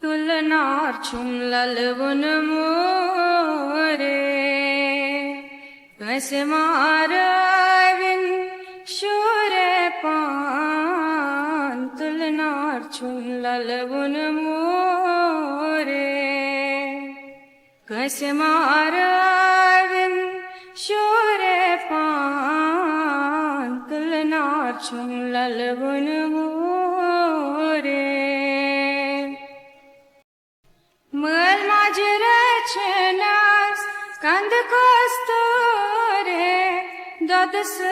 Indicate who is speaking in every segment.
Speaker 1: तुलनार्चुं ललवुन मोरे कसमारविन शूरे पान तुलनार्चुं ललवुन मोरे कसमारविन शूरे पान तुलनार्चुं ललवुन मोरे मल माजरचनास कंद कस्तुरे ददसतसं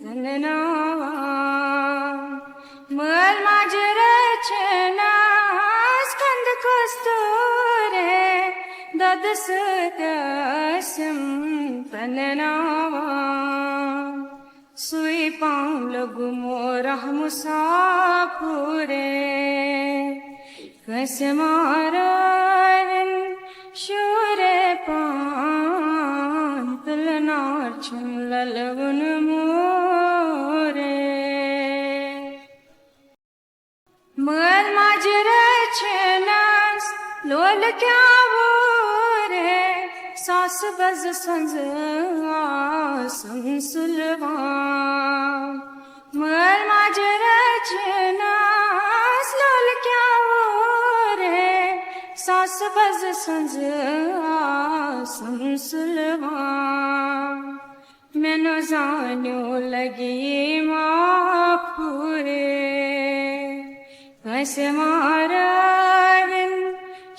Speaker 1: तननावा मल माजरचनास कंद कस्तुरे ददसतसं तननावा सुई पां लगु मोरह मुसाफुरे कसमारविन शूरे पान तुलनार्चुं ललवुन मोरे मल माजरचनास लोल क्या बोरे सास बज संज संसुलवा मल माजरचनास लोल क्या सास बज संज संसुलवा मैंने जान्यो लगी माफुरे कसमारविन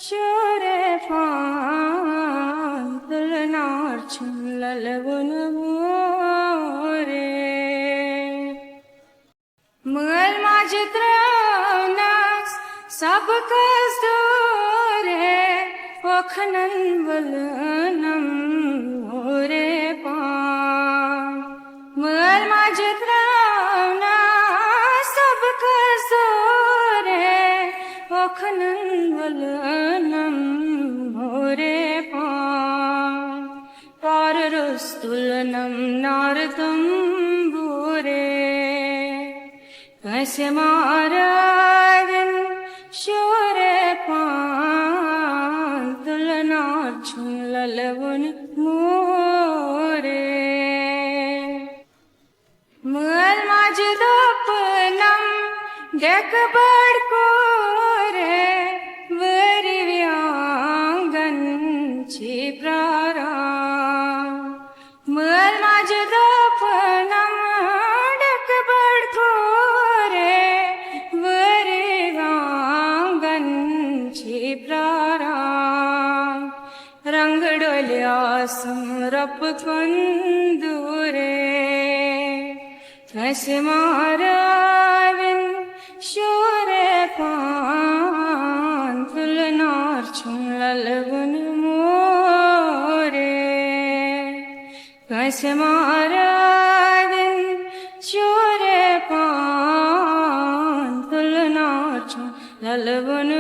Speaker 1: शूरे पान तुलनार्चुं ललवुन मोरे मल माजत्रवनास सब कस्तूरे ओखनन वलनम मोरे पान मल माजत्रवना सब कस्तूरे ओखनन वलनम मोरे पान पार रुस्तुलनम नारदम बुरे कसमारविन शूरे पान तुलनार्चुं ललवुन मोरे मल माजदपनम देख बड़कोरे वरी व्यांगन छिप्रारा मल माजदपनम देख बड़कोरे वरी व्यांगन छिप्रारा रंग डोल्या समरप कंदूरे कसमारविन शूरे पान तुलनार्चुं ललवुन मोरे कसमारविन शूरे पान तुलनार्चुं ललवुन